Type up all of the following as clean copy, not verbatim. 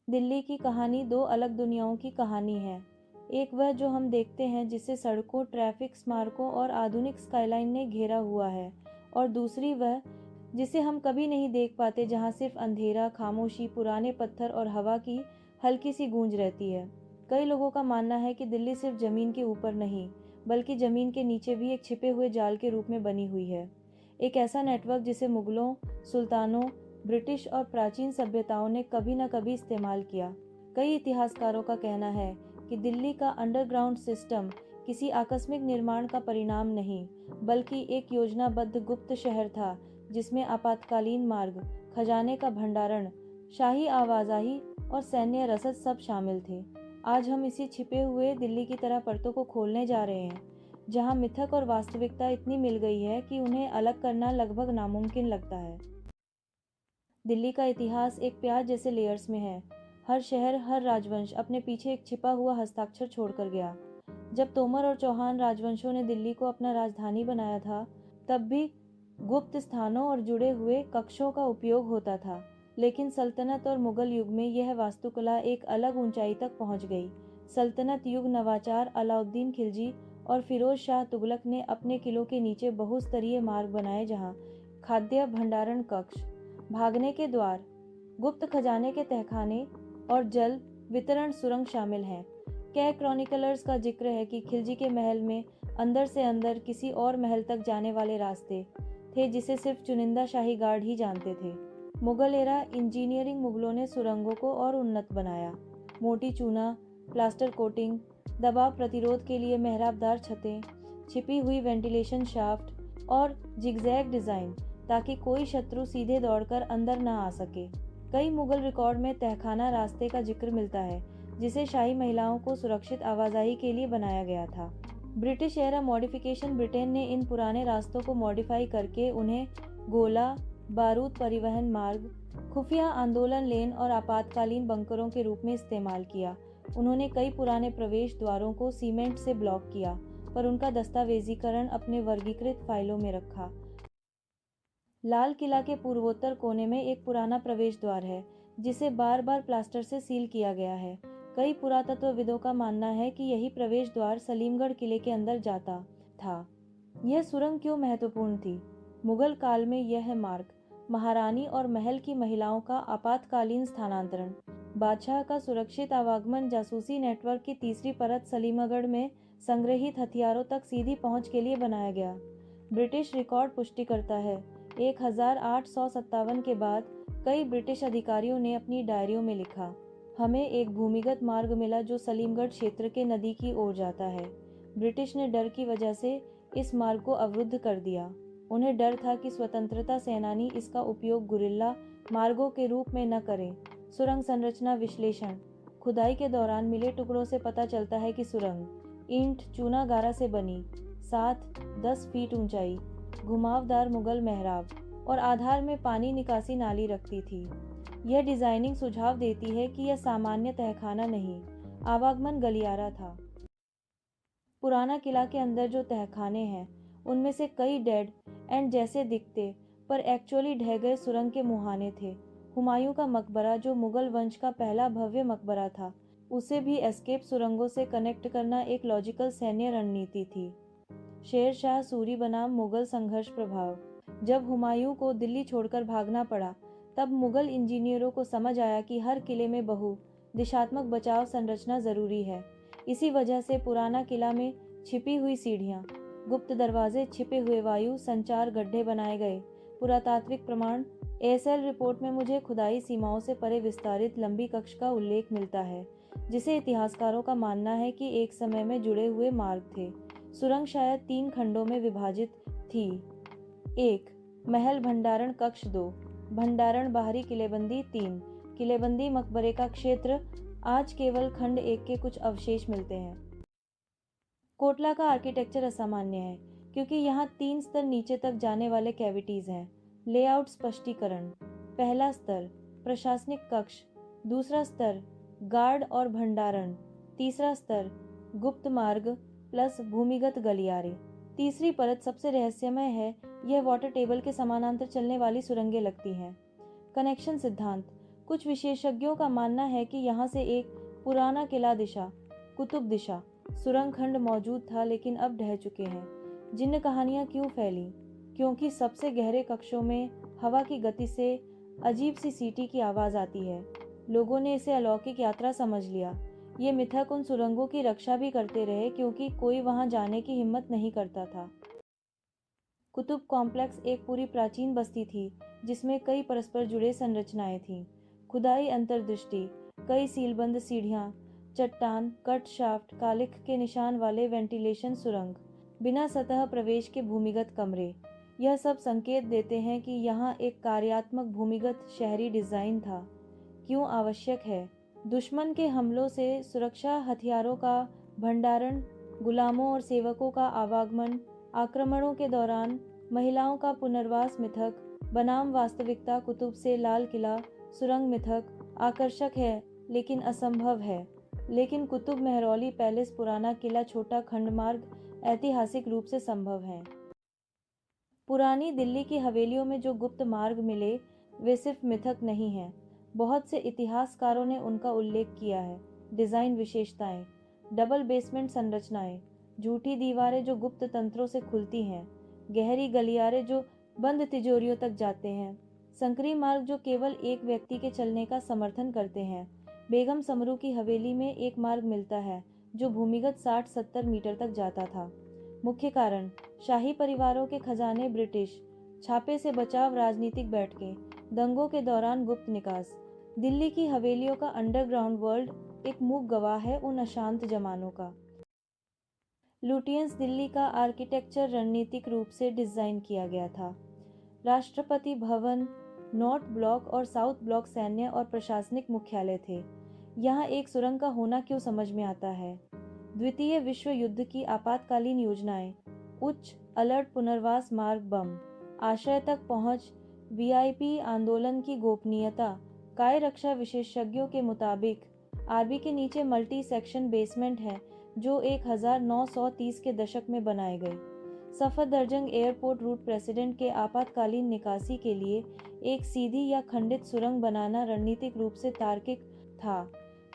दिल्ली की कहानी दो अलग दुनियाओं की कहानी है। एक वह जो हम देखते हैं, जिसे सड़कों, ट्रैफिक, स्मारकों और आधुनिक स्काईलाइन ने घेरा हुआ है, और दूसरी वह जिसे हम कभी नहीं देख पाते, जहां सिर्फ अंधेरा, खामोशी, पुराने पत्थर और हवा की हल्की सी गूंज रहती है। कई लोगों का मानना है कि दिल्ली सिर्फ जमीन के ऊपर नहीं, बल्कि जमीन के नीचे भी एक छिपे हुए जाल के रूप में बनी हुई है। एक ऐसा नेटवर्क जिसे मुगलों, सुल्तानों, ब्रिटिश और प्राचीन सभ्यताओं ने कभी न कभी इस्तेमाल किया। कई इतिहासकारों का कहना है कि दिल्ली का अंडरग्राउंड सिस्टम किसी आकस्मिक निर्माण का परिणाम नहीं, बल्कि एक योजनाबद्ध गुप्त शहर था, जिसमें आपातकालीन मार्ग, खजाने का भंडारण, शाही आवाजाही और सैन्य रसद सब शामिल थे। आज हम इसी छिपे हुए दिल्ली की तरह परतों को खोलने जा रहे हैं, जहां मिथक और वास्तविकता इतनी मिल गई है कि उन्हें अलग करना लगभग नामुमकिन लगता है। दिल्ली का इतिहास एक प्याज जैसे लेयर्स में है। हर शहर, हर राजवंश अपने पीछे एक छिपा हुआ हस्ताक्षर छोड़कर गया। जब तोमर और चौहान राजवंशों ने दिल्ली को अपना राजधानी बनाया था, तब भी गुप्त स्थानों और जुड़े हुए कक्षों का उपयोग होता था। लेकिन सल्तनत और मुगल युग में यह वास्तुकला एक अलग ऊंचाई तक पहुंच गई। सल्तनत युग नवाचार, अलाउद्दीन खिलजी और फिरोज शाह तुगलक ने अपने किलों के नीचे बहुस्तरीय मार्ग बनाए, जहां खाद्य भंडारण कक्ष, भागने के द्वार, गुप्त खजाने के तहखाने और जल वितरण सुरंग शामिल हैं। कई क्रॉनिकलर्स का जिक्र है कि खिलजी के महल में अंदर से अंदर किसी और महल तक जाने वाले रास्ते थे, जिसे सिर्फ चुनिंदा शाही गार्ड ही जानते थे। मुगल एरा इंजीनियरिंग, मुगलों ने सुरंगों को और उन्नत बनाया। मोटी चूना, प्लास्टर कोटिंग, दबाव प्रतिरोध के लिए मेहराबदार छतें, छिपी हुई वेंटिलेशन शाफ्ट और जिगजैग डिजाइन, ताकि कोई शत्रु सीधे दौड़कर अंदर न आ सके। कई मुगल रिकॉर्ड में तहखाना रास्ते का जिक्र मिलता है, जिसे शाही महिलाओं को सुरक्षित आवाजाही के लिए बनाया गया था। ब्रिटिश एरा मॉडिफिकेशन, ब्रिटेन ने इन पुराने रास्तों को मॉडिफाई करके उन्हें गोला बारूद परिवहन मार्ग, खुफिया आंदोलन लेन और आपातकालीन बंकरों के रूप में इस्तेमाल किया। उन्होंने कई पुराने प्रवेश द्वारों को सीमेंट से ब्लॉक किया, पर उनका दस्तावेजीकरण अपने वर्गीकृत फाइलों में रखा। लाल किला के पूर्वोत्तर कोने में एक पुराना प्रवेश द्वार है, जिसे बार बार प्लास्टर से सील किया गया है। कई पुरातत्वविदों का मानना है कि यही प्रवेश द्वार सलीमगढ़ किले के अंदर जाता था। यह सुरंग क्यों महत्वपूर्ण थी? मुगल काल में यह मार्ग, महारानी और महल की महिलाओं का आपातकालीन स्थानांतरण, बादशाह का सुरक्षित आवागमन, जासूसी नेटवर्क की तीसरी परत, सलीमगढ़ में संग्रहित हथियारों तक सीधी पहुंच के लिए बनाया गया। ब्रिटिश रिकॉर्ड पुष्टि करता है 1857 के बाद कई ब्रिटिश अधिकारियों ने अपनी डायरियों में लिखा, हमें एक भूमिगत मार्ग मिला जो सलीमगढ़ क्षेत्र के नदी की ओर जाता है। ब्रिटिश ने डर की वजह से इस मार्ग को अवरुद्ध कर दिया। उन्हें डर था कि स्वतंत्रता सेनानी इसका उपयोग गुरिल्ला मार्गों के रूप में न करें। सुरंग संरचना विश्लेषण, खुदाई के दौरान मिले टुकड़ों से पता चलता है कि सुरंग ईंट चूना गारा से बनी, 7-10 फीट ऊंचाई, घुमावदार मुगल मेहराब और आधार में पानी निकासी नाली रखती थी। यह डिजाइनिंग सुझाव देती है कि यह सामान्य तहखाना नहीं, आवागमन गलियारा था। पुराना किला के अंदर जो तहखाने हैं, उनमें से कई डेड एंड जैसे दिखते, पर एक्चुअली ढह गए सुरंग के मुहाने थे। हुमायूं का मकबरा, जो मुगल वंश का पहला भव्य मकबरा था, उसे भी एस्केप सुरंगों से कनेक्ट करना एक लॉजिकल सैन्य रणनीति थी। शेर शाह सूरी बनाम मुगल संघर्ष प्रभाव। जब हुमायूं को दिल्ली छोड़कर भागना पड़ा, तब मुगल इंजीनियरों को समझ आया कि हर किले में बहु दिशात्मक बचाव संरचना जरूरी है। इसी वजह से पुराना किला में छिपी हुई सीढ़ियां, गुप्त दरवाजे, छिपे हुए वायु संचार गड्ढे बनाए गए। पुरातात्विक प्रमाण, एएसएल रिपोर्ट में मुझे खुदाई सीमाओं से परे विस्तारित लंबी कक्ष का उल्लेख मिलता है, जिसे इतिहासकारों का मानना है कि एक समय में जुड़े हुए मार्ग थे। सुरंग शायद 3 खंडों में विभाजित थी। 1. महल भंडारण कक्ष। 2. भंडारण बाहरी किलेबंदी। 3. किलेबंदी मकबरे का क्षेत्र। आज केवल खंड 1 के कुछ अवशेष मिलते हैं। कोटला का आर्किटेक्चर असामान्य है, क्योंकि यहाँ 3 स्तर नीचे तक जाने वाले कैविटीज हैं। लेआउट स्पष्टीकरण। पहला स्तर प्रशासनिक कक्ष, दूसरा स्तर गार्ड और भंडारण, तीसरा स्तर गुप्त मार्ग प्लस भूमिगत गलियारे। तीसरी परत सबसे रहस्यमय है। यह वाटर टेबल के समानांतर चलने वाली सुरंगें लगती हैं। कनेक्शन सिद्धांत। कुछ विशेषज्ञों का मानना है कि यहाँ से एक पुराना किला दिशा, कुतुब दिशा सुरंग खंड मौजूद था, लेकिन अब ढह चुके हैं। जिन्न कहानियाँ क्यों फैली? क्योंकि सबसे गहरे कक्षों में हवा की गति से अजीब सी सीटी की आवाज़ आती है। लोगों ने इसे अलौकिक यात्रा समझ लिया। ये मिथक उन सुरंगों की रक्षा भी करते रहे, क्योंकि कोई वहां जाने की हिम्मत नहीं करता था। कुतुब कॉम्प्लेक्स एक पूरी प्राचीन बस्ती थी, जिसमें कई परस्पर जुड़े संरचनाएं थीं। खुदाई अंतर्दृष्टि, कई सीलबंद सीढ़ियां, चट्टान कट शाफ्ट, कालिख के निशान वाले वेंटिलेशन सुरंग, बिना सतह प्रवेश के भूमिगत कमरे। यह सब संकेत देते हैं कि यहाँ एक कार्यात्मक भूमिगत शहरी डिजाइन था। क्यों आवश्यक है? दुश्मन के हमलों से सुरक्षा, हथियारों का भंडारण, गुलामों और सेवकों का आवागमन, आक्रमणों के दौरान महिलाओं का पुनर्वास मिथक बनाम वास्तविकता। कुतुब से लाल किला सुरंग मिथक आकर्षक है लेकिन असंभव है, लेकिन कुतुब मेहरौली पैलेस पुराना किला छोटा खंड मार्ग ऐतिहासिक रूप से संभव है। पुरानी दिल्ली की हवेलियों में जो गुप्त मार्ग मिले वे सिर्फ मिथक नहीं हैं। बहुत से इतिहासकारों ने उनका उल्लेख किया है। डिज़ाइन विशेषताएं, डबल बेसमेंट संरचनाएं, झूठी दीवारें जो गुप्त तंत्रों से खुलती हैं, गहरी गलियारे जो बंद तिजोरियों तक जाते हैं, संकरी मार्ग जो केवल एक व्यक्ति के चलने का समर्थन करते हैं। बेगम समरू की हवेली में एक मार्ग मिलता है जो भूमिगत 60-70 मीटर तक जाता था। मुख्य कारण शाही परिवारों के खजाने, ब्रिटिश छापे से बचाव, राजनीतिक बैठकें, दंगों के दौरान गुप्त निकास। दिल्ली की हवेलियों का अंडरग्राउंड वर्ल्ड एक मूक गवाह है उन अशांत जमानों का। लुटियंस दिल्ली का आर्किटेक्चर रणनीतिक रूप से डिजाइन किया गया था। राष्ट्रपति भवन, नॉर्थ ब्लॉक और साउथ ब्लॉक सैन्य और प्रशासनिक मुख्यालय थे। यहाँ एक सुरंग का होना क्यों समझ में आता है। द्वितीय विश्व युद्ध की आपातकालीन योजनाएं, उच्च अलर्ट पुनर्वास मार्ग, बम आश्रय तक पहुंच, वीआईपी आंदोलन की गोपनीयता। काय रक्षा विशेषज्ञों के मुताबिक आरबी के नीचे मल्टी सेक्शन बेसमेंट है जो 1930 के दशक में बनाए गए। सफदरजंग एयरपोर्ट रूट प्रेसिडेंट के आपातकालीन निकासी के लिए एक सीधी या खंडित सुरंग बनाना रणनीतिक रूप से तार्किक था।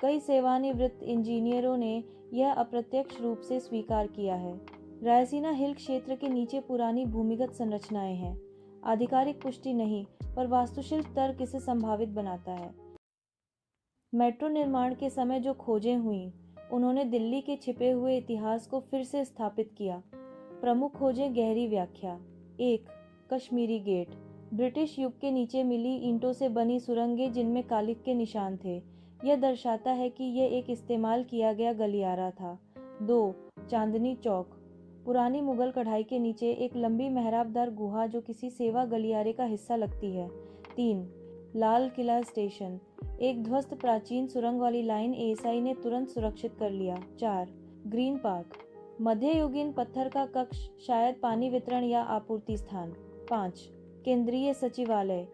कई सेवानिवृत्त इंजीनियरों ने यह अप्रत्यक्ष रूप से स्वीकार किया है। रायसीना हिल क्षेत्र के नीचे पुरानी भूमिगत संरचनाएं हैं। आधिकारिक पुष्टि नहीं, पर वास्तुशिल्प तर्क इसे संभावित बनाता है। मेट्रो निर्माण के समय जो खोजें हुईं, उन्होंने दिल्ली के छिपे हुए इतिहास को फिर से स्थापित किया। प्रमुख खोजें, गहरी व्याख्या। 1. कश्मीरी गेट, ब्रिटिश युग के नीचे मिली ईंटों से बनी सुरंगें जिनमें कालिख के निशान थे। यह दर्शाता है कि यह एक इस्तेमाल किया गया गलियारा था। 2. चांदनी चौक, पुरानी मुगल कढ़ाई के नीचे एक लंबी मेहराबदार गुहा जो किसी सेवा गलियारे का हिस्सा लगती है। 3. लाल किला स्टेशन, एक ध्वस्त प्राचीन सुरंग वाली लाइन एएसआई ने तुरंत सुरक्षित कर लिया। 4. ग्रीन पार्क, मध्ययुगीन पत्थर का कक्ष, शायद पानी वितरण या आपूर्ति स्थान। 5. केंद्रीय सचिवालय,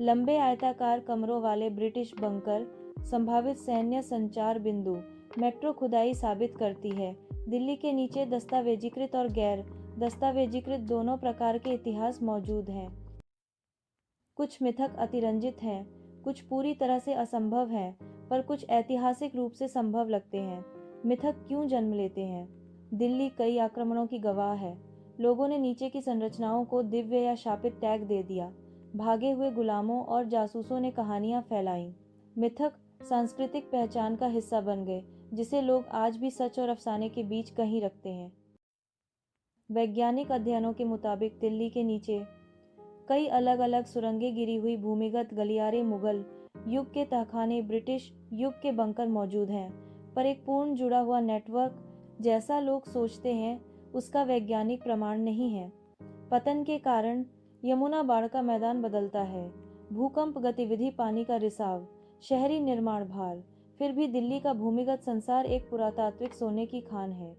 लंबे आयताकार कमरों वाले ब्रिटिश बंकर, संभावित सैन्य संचार बिंदु। मेट्रो खुदाई साबित करती है दिल्ली के नीचे दस्तावेजीकृत और गैर दस्तावेजीकृत दोनों प्रकार के इतिहास मौजूद हैं। कुछ मिथक अतिरंजित हैं, कुछ पूरी तरह से असंभव हैं, पर कुछ ऐतिहासिक रूप से संभव लगते हैं। मिथक क्यों जन्म लेते हैं? दिल्ली कई आक्रमणों की गवाह है। लोगों ने नीचे की संरचनाओं को दिव्य या शापित टैग दे दिया। भागे हुए गुलामों और जासूसों ने कहानियां फैलाईं। मिथक सांस्कृतिक पहचान का हिस्सा बन गए, जिसे लोग आज भी सच और अफसाने के बीच कहीं रखते हैं। वैज्ञानिक अध्ययनों के मुताबिक दिल्ली के नीचे कई अलग अलग सुरंगें, गिरी हुई भूमिगत गलियारे, मुगल युग के तहखाने, ब्रिटिश युग के बंकर मौजूद हैं, पर एक पूर्ण जुड़ा हुआ नेटवर्क जैसा लोग सोचते हैं उसका वैज्ञानिक प्रमाण नहीं है। पतन के कारण यमुना बाढ़ का मैदान बदलता है, भूकंप गतिविधि, पानी का रिसाव, शहरी निर्माण भार, फिर भी दिल्ली का भूमिगत संसार एक पुरातात्विक सोने की खान है।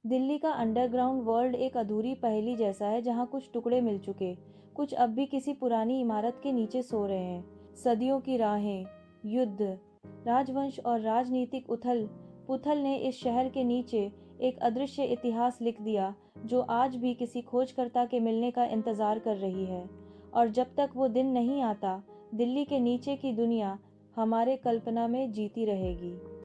दिल्ली का अंडरग्राउंड वर्ल्ड एक अधूरी पहेली जैसा है, जहां कुछ टुकड़े मिल चुके, कुछ अब भी किसी पुरानी इमारत के नीचे सो रहे हैं। सदियों की राहें, युद्ध, राजवंश और राजनीतिक उथल पुथल ने इस शहर के नीचे एक अदृश्य इतिहास लिख दिया, जो आज भी किसी खोजकर्ता के मिलने का इंतजार कर रही है। और जब तक वो दिन नहीं आता, दिल्ली के नीचे की दुनिया हमारे कल्पना में जीती रहेगी।